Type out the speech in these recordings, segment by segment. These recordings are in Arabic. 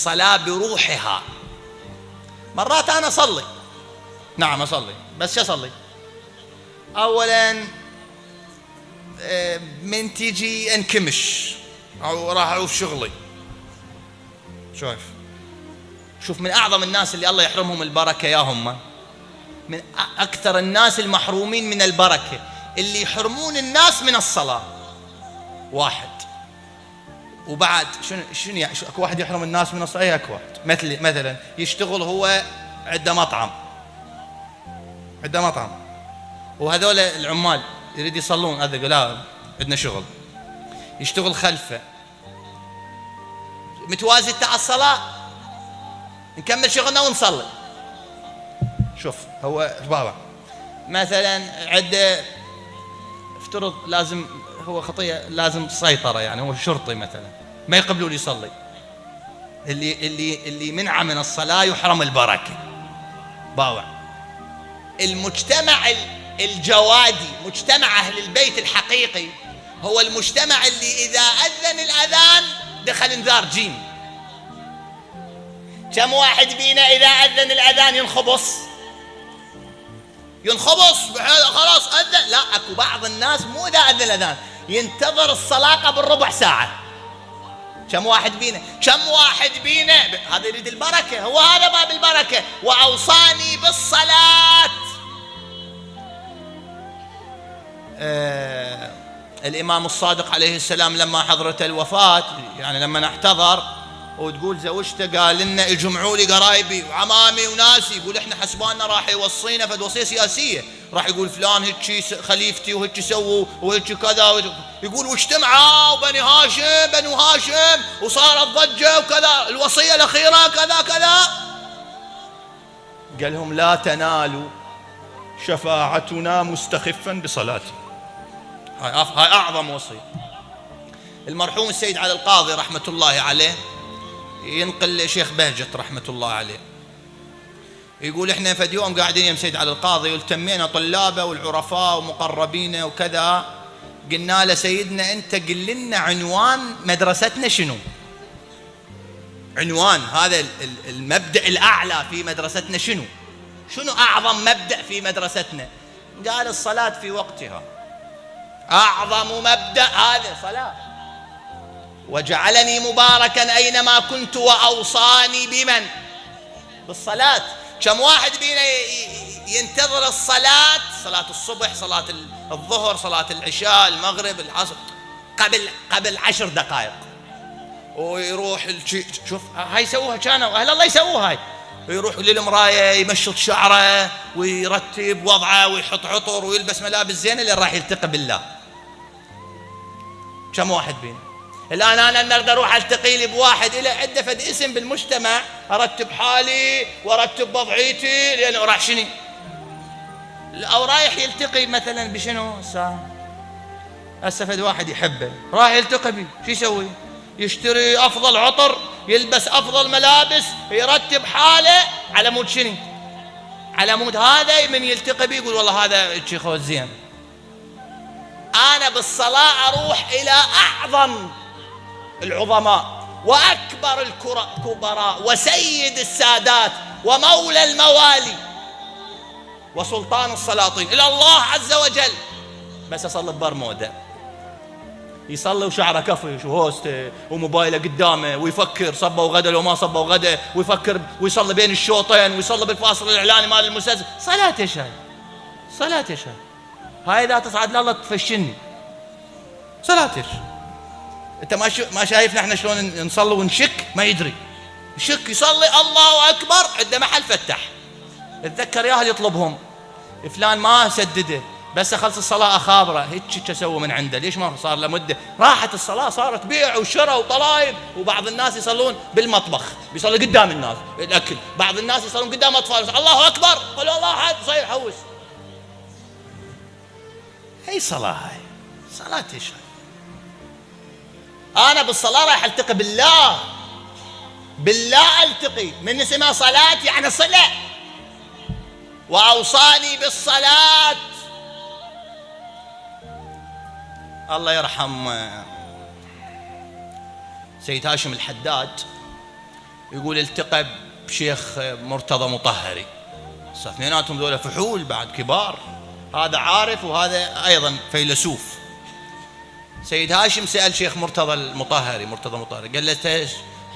الصلاة بروحها. مرات أنا أصلي، نعم أصلي، بس شو أصلي؟ أولاً من تيجي انكمش أو راح أعوف شغلي. شوف من أعظم الناس اللي الله يحرمهم البركة يا هم، من أكثر الناس المحرومين من البركة اللي يحرمون الناس من الصلاة. واحد، وبعد شنو يعني اكو واحد يحرم الناس من الصلاة؟ اكو واحد مثلا يشتغل هو عنده مطعم وهذول العمال يريد يصلون، هذا يقول لا عندنا شغل، يشتغل خلفه متوازي تاع الصلاة، نكمل شغلنا ونصلي. شوف هو بابا مثلا عنده افترض لازم هو خطية لازم سيطرة، يعني هو شرطي مثلا ما يقبلوا لي يصلي، اللي منع من الصلاة يحرم البركة. باوع المجتمع الجوادي، مجتمع أهل البيت الحقيقي، هو المجتمع اللي إذا أذن الأذان دخل انذار جيم. كم واحد بينا إذا أذن الأذان ينخبص خلاص أذن؟ لا، أكو بعض الناس مو إذا أذن الأذان ينتظر الصلاة قبل ربع ساعة. كم واحد بينا هذا يريد البركة، هو هذا باب البركة. وأوصاني بالصلاة. الإمام الصادق عليه السلام لما حضرت الوفاة، يعني لما احتضر وتقول زوجته قال لنا يجمعوا لي قرايبي وعمامي وناسي، يقول احنا حسباننا راح يوصينا فد وصية سياسية، راح يقول فلان هيك خليفتي وهيك سووا وهيك كذا، يقول واجتمعوا بنو هاشم وصارت ضجة وكذا، الوصية الأخيرة كذا كذا. قال لهم لا تنالوا شفاعتنا مستخفا بصلاتي. هاي أعظم وصية. المرحوم السيد علي القاضي رحمة الله عليه ينقل شيخ بهجت رحمة الله عليه، يقول احنا فد يوم قاعدين يم سيد علي القاضي والتمينا طلابه والعرفاء ومقربينه وكذا، قلنا له سيدنا انت قل لنا عنوان مدرستنا شنو؟ عنوان هذا المبدأ الأعلى في مدرستنا شنو أعظم مبدأ في مدرستنا؟ قال الصلاة في وقتها. أعظم مبدأ هذا صلاة. وجعلني مباركا أينما كنت وأوصاني بمن؟ بالصلاة. كم واحد بينا ينتظر الصلاة، صلاة الصبح، صلاة الظهر، صلاة العشاء، المغرب، العصر، قبل 10 دقائق، ويروح شوف هاي يسووها كانوا أهل الله يسووها هاي، يروح للمراية يمشط شعره ويرتب وضعه ويحط عطر ويلبس ملابس زينة اللي راح يلتقي بالله. كم واحد بينا الآن أنا نقدر أروح ألتقي لي بواحد إلى عدة فد اسم بالمجتمع، أرتب حالي وأرتب وضعيتي لأنه راح شنو أو رايح يلتقي مثلا بشنو هسه فد واحد يحبه راح يلتقي بي، شو يسوي؟ يشتري أفضل عطر، يلبس أفضل ملابس، يرتب حاله على مود شنو؟ على مود هذا من يلتقي بي يقول والله هذا شيخ زين. أنا بالصلاة أروح إلى أعظم العظماء وأكبر الكبراء وسيد السادات ومولى الموالي وسلطان السلاطين إلى الله عز وجل، بس أصلي ببرمودة، يصلي وشعره كفش وهوسته وموبايله قدامه ويفكر صبه وغدا لو ما صبه وغدا، ويفكر ويصلي بين الشوطين ويصلي بالفاصل الإعلاني مال المسلسل. صلاة يا شاي هاي إذا تصعد لله تفشني. صلاة انت ما شايفنا احنا شلون نصلي ونشك؟ ما يدري يشك يصلي الله اكبر عنده محل فتح، اتذكر ياهل يطلبهم فلان ما سدده بس اخلص الصلاه اخابره هيك اسوي من عنده، ليش ما صار له مده راحت الصلاه، صارت بيع وشراء وطلايب. وبعض الناس يصلون بالمطبخ بيصلي قدام الناس الاكل، بعض الناس يصلون قدام اطفال الله اكبر قل الله احد صير حوس. هي صلاه، هاي صلاه ايش؟ أنا بالصلاة راح ألتقي بالله ألتقي من اسمها صلاة يعني صلة. وأوصاني بالصلاة. الله يرحم سيد هاشم الحداد يقول التقى بشيخ مرتضى مطهري، اثنيناتهم ذولا فحول بعد كبار، هذا عارف وهذا أيضا فيلسوف. سيد هاشم سأل شيخ مرتضى المطهري، قال له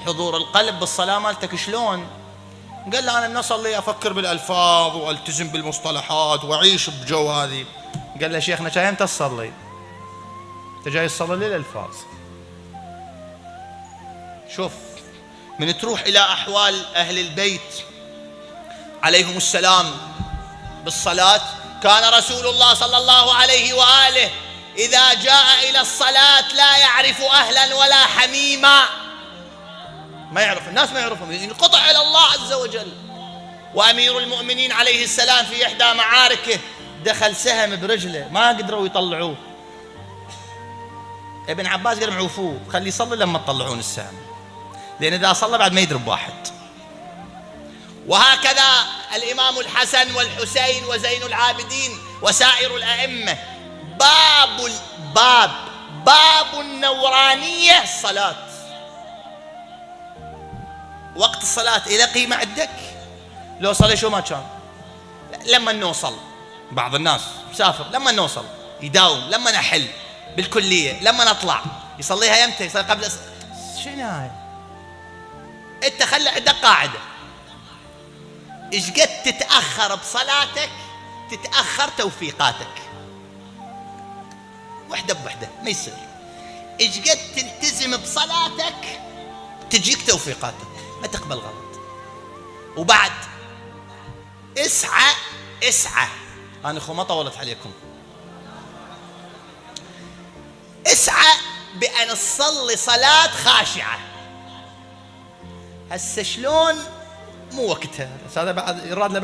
حضور القلب بالصلاة مالتك شلون؟ قال له أنا من أصلي أفكر بالألفاظ وألتزم بالمصطلحات وأعيش بجو هذه. قال له شيخنا جاي أنت تصلي، أنت جاي تصلي للألفاظ. شوف، من تروح إلى أحوال أهل البيت عليهم السلام بالصلاة، كان رسول الله صلى الله عليه وآله إذا جاء إلى الصلاة لا يعرف أهلا ولا حميما، ما يعرف الناس، ما يعرفهم، ينقطع إلى الله عز وجل. وأمير المؤمنين عليه السلام في إحدى معاركه دخل سهم برجله ما قدروا يطلعوه، ابن عباس قال معوفوه خليه يصلي لما تطلعون السهم، لأن إذا صلى بعد ما يدرب واحد. وهكذا الإمام الحسن والحسين وزين العابدين وسائر الأئمة، باب النورانية الصلاة. وقت الصلاة إلى قيمة عندك، لو صلي شو ما كان، لما نوصل بعض الناس مسافر، لما نوصل يداوم، لما نحل بالكلية، لما نطلع يصليها يمتى؟ يصلي قبل شنو هاي؟ انت خلي عندك قاعدة، ايش قد تتأخر بصلاتك تتأخر توفيقاتك، وحدة بوحدة ما يصير. ايش قد تلتزم بصلاتك تجيك توفيقاتك، ما تقبل غلط. وبعد اسعى انا اخو ما طولت عليكم، اسعى بأن تصلي صلاة خاشعة. هسه شلون؟ مو وقتها، هذا بعد يراد له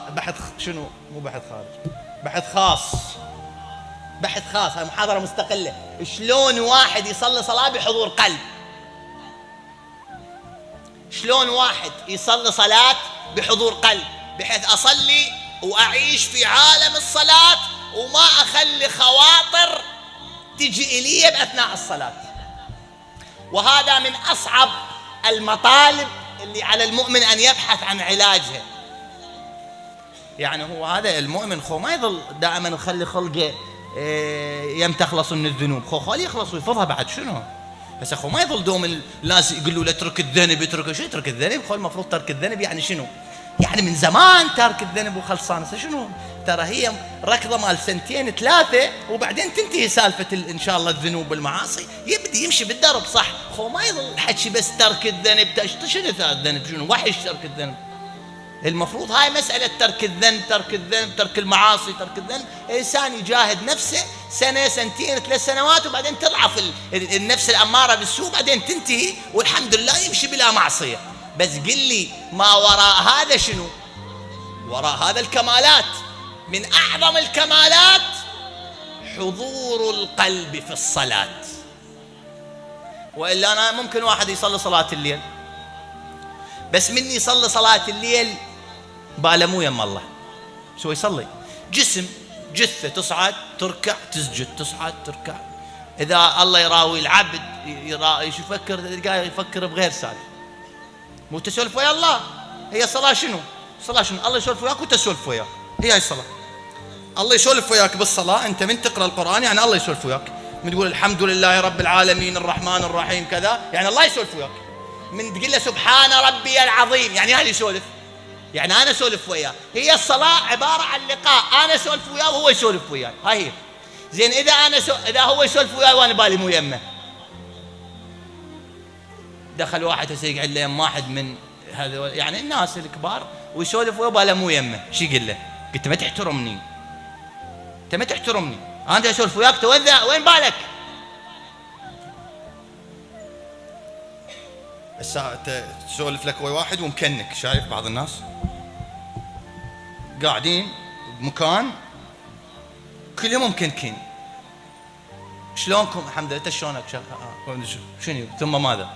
بحث شنو، مو بحث خارج، بحث خاص، هاي محاضرة مستقلة. شلون واحد يصلي صلاة بحضور قلب؟ شلون واحد يصلي صلاة بحضور قلب بحيث أصلي وأعيش في عالم الصلاة وما أخلي خواطر تجي إلي بأثناء الصلاة. وهذا من أصعب المطالب اللي على المؤمن أن يبحث عن علاجها. يعني هو هذا المؤمن خو ما يظل دائما يخلي خلقه يم تخلص من الذنوب، خو خليه يخلص ويفضها بعد شنو. بس اخو ما يظل دوم الناس يقولوا له اترك الذنب، اترك شو يترك الذنب؟ خو المفروض ترك الذنب يعني شنو؟ يعني من زمان ترك الذنب وخلصان. شنو؟ ترى هي ركضه مال 2 3 وبعدين تنتهي سالفه ان شاء الله الذنوب والمعاصي، يبدي يمشي بالدرب صح. خو ما يظل الحكي بس ترك الذنب، شنو الذنب؟ شنو وحش ترك الذنب؟ المفروض هاي مسألة ترك الذنب، ترك المعاصي، ترك الذنب، إنسان يجاهد نفسه 1 2 3 سنوات وبعدين تضعف النفس الأمارة بالسوء، بعدين تنتهي والحمد لله يمشي بلا معصية. بس قل لي ما وراء هذا شنو؟ وراء هذا الكمالات، من أعظم الكمالات حضور القلب في الصلاة. وإلا أنا ممكن واحد يصلي صلاة الليل، بس من يصلي صلاة الليل باله مو يم الله، شو يصلي؟ جثة تصعد تركع تسجد، تصعد تركع. إذا الله يراوي العبد يفكر بغير سالف، مو تسولف ويا الله. هي صلاة شنو؟ الله يسولف وياك وتسولف وياه، هي هاي الصلاة. الله يسولف وياك بالصلاة، أنت من تقرأ القرآن يعني الله يسولف وياك، من تقول الحمد لله رب العالمين الرحمن الرحيم كذا يعني الله يسولف وياك، من تقول له سبحان ربي العظيم يعني هذا يسولف، يعني أنا أسولف وياه. هي الصلاة عبارة عن لقاء، أنا أسولف وياه وهو يسولف وياي، هاي هي. زين إذا هو يسولف وياي وأنا بالي مو يمه، دخل واحد هسه يقعد له يم واحد من هذا يعني الناس الكبار ويسولف وياه باله مو يمه، شو يقول له؟ قلت ما تحترمني، أنت ما تحترمني، أنا أسولف وياك توذع، وين بالك؟ الساعة تسولف لك ويا واحد ومكنك، شايف بعض الناس قاعدين بمكان كل يوم مكنكين، شلونكم؟ الحمد لله، شلونك؟ شنو ثم ماذا؟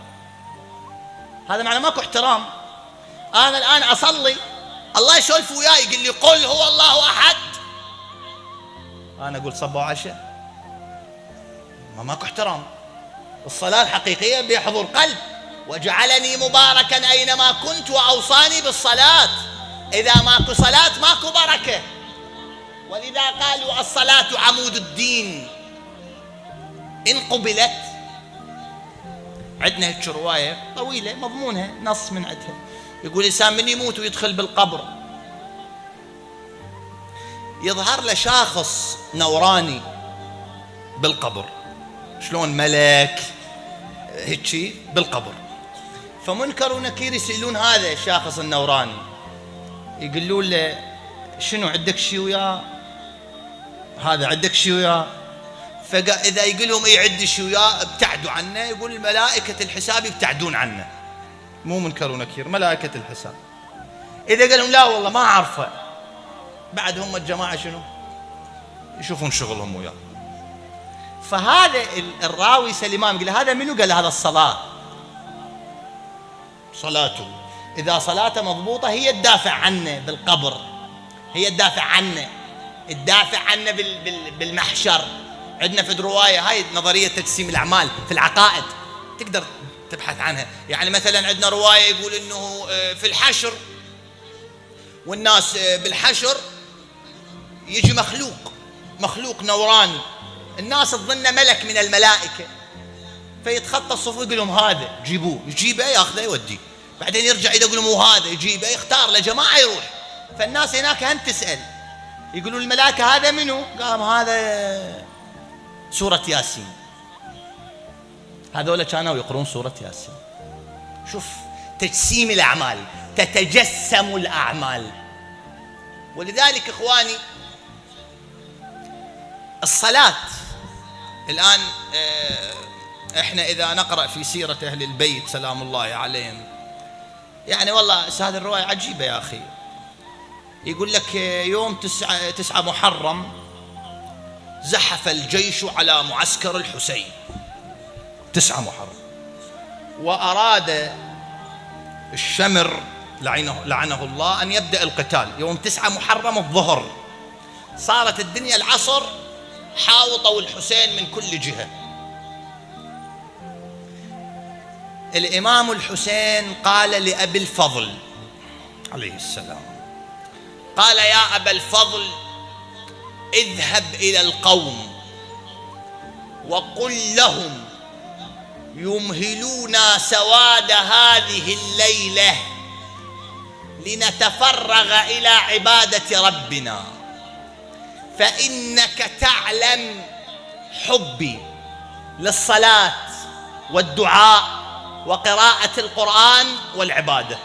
هذا معناه ماكو احترام. انا الان اصلي الله يسولف وياي يقول لي قل هو الله احد، انا اقول صبوا عشاء، ماكو احترام. الصلاة الحقيقية بحضور قلب، وجعلني مباركا أينما كنت وأوصاني بالصلاة. إذا ماكو صلاة ماكو بركة، ولذا قالوا الصلاة عمود الدين إن قبلت. عندنا هيك رواية طويلة مضمونها نص من عندها، يقول الإنسان من يموت ويدخل بالقبر يظهر له شخص نوراني بالقبر، شلون ملك هيك بالقبر. فمنكر ونكير يسألون هذا الشخص النوراني، يقولون له شنو عندك شي وياه؟ هذا عندك شي وياه؟ فإذا يقول لهم اي عندي شي وياه ابتعدوا عنه، يقول ملائكة الحساب يبتعدون عنه. مو منكر ونكير، ملائكة الحساب. إذا قال لهم لا والله ما أعرفه، بعد هم الجماعة شنو؟ يشوفون شغلهم وياه. فهذا الراوي سليمان يقول هذا منو؟ قال هذا الصلاة، صلاته. إذا صلاته مضبوطة هي تدافع عنه بالقبر، هي تدافع عنه، تدافع عنه بالمحشر. عندنا في رواية هاي نظرية تجسيم الأعمال في العقائد، تقدر تبحث عنها. يعني مثلا عندنا رواية يقول إنه في الحشر، والناس بالحشر يجي مخلوق نوراني، الناس تظن ملك من الملائكة، فيتخطى الصفوف يقول لهم هذا جيبوه، يجيبه ياخذه يوديه، بعدين يرجع يقول لهم مو هذا، يجيبه يختار لجماعة يروح. فالناس هناك هم تسأل، يقولون الملائكة هذا منو؟ قام هذا سورة ياسين. هذول كانوا يقرون سورة ياسين. شوف تجسيم الأعمال، تتجسم الأعمال. ولذلك إخواني الصلاة الآن إحنا إذا نقرأ في سيرة أهل البيت سلام الله عليهم، يعني والله هذه الرواية عجيبة يا أخي. يقول لك يوم 9 محرم زحف الجيش على معسكر الحسين، 9 محرم، وأراد الشمر لعنه الله أن يبدأ القتال يوم 9 محرم الظهر. صارت الدنيا العصر حاوطوا الحسين من كل جهة. الإمام الحسين قال لأبي الفضل عليه السلام، قال يا أبا الفضل اذهب إلى القوم وقل لهم يمهلونا سواد هذه الليلة لنتفرغ إلى عبادة ربنا، فإنك تعلم حبي للصلاة والدعاء وقراءة القرآن والعبادة.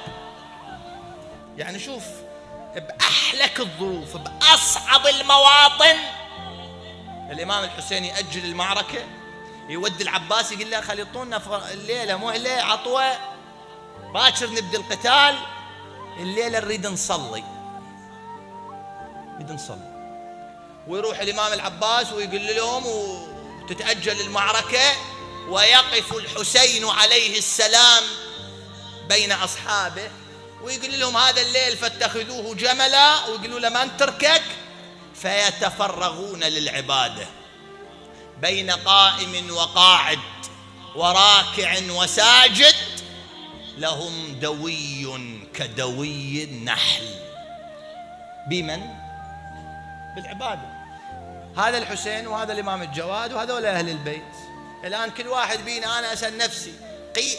يعني شوف بأحلك الظروف، بأصعب المواطن، الإمام الحسين يأجل المعركة، يودي العباس يقول له خليطونا الليلة مهلة عطوة، باكر نبدأ القتال، الليلة نريد نصلي. ويروح الإمام العباس ويقول لهم وتتأجل المعركة، ويقف الحسين عليه السلام بين أصحابه ويقول لهم هذا الليل فاتخذوه جملا، ويقولوا له من تركك، فيتفرغون للعبادة بين قائم وقاعد وراكع وساجد، لهم دوي كدوي النحل. بمن؟ بالعبادة. هذا الحسين وهذا الإمام الجواد وهذول أهل البيت. الآن كل واحد بينا أنا أسأل نفسي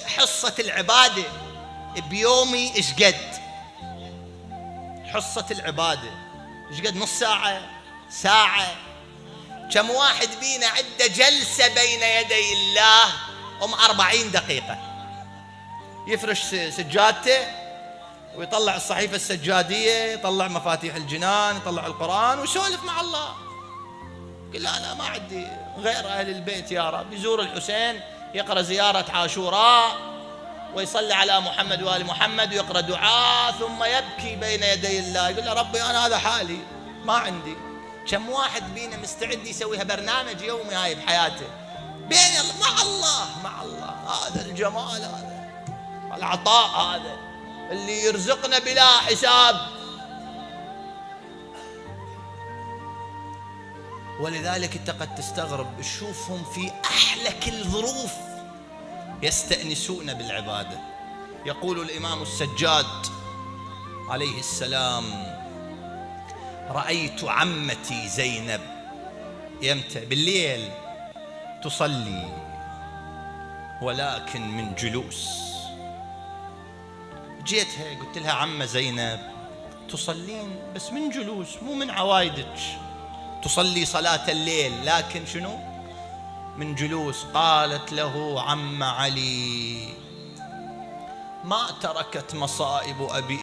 حصة العبادة بيومي إيش قد؟ حصة العبادة إيش قد؟ نص ساعة، ساعة؟ كم واحد بينا عنده جلسة بين يدي الله 40 دقيقة، يفرش سجادته ويطلع الصحيفة السجادية، يطلع مفاتيح الجنان، يطلع القرآن ويسولف مع الله. قل لا أنا ما عندي غير أهل البيت يا رب. يزور الحسين، يقرأ زيارة عاشوراء، ويصلي على محمد وآل محمد، ويقرأ دعاء، ثم يبكي بين يدي الله يقول له ربي أنا هذا حالي ما عندي. كم واحد بينا مستعد يسويها برنامج يومي هاي بحياته بين مع الله. هذا الجمال، هذا العطاء، هذا اللي يرزقنا بلا حساب. ولذلك انت قد تستغرب تشوفهم في أحلك الظروف يستأنسون بالعبادة. يقول الإمام السجاد عليه السلام: رأيت عمتي زينب يمتى بالليل تصلي ولكن من جلوس. جيتها قلت لها: عمة زينب تصلين بس من جلوس مو من عوايدك، تصلي صلاة الليل لكن شنو؟ من جلوس. قالت له: عم علي ما تركت مصائب أبي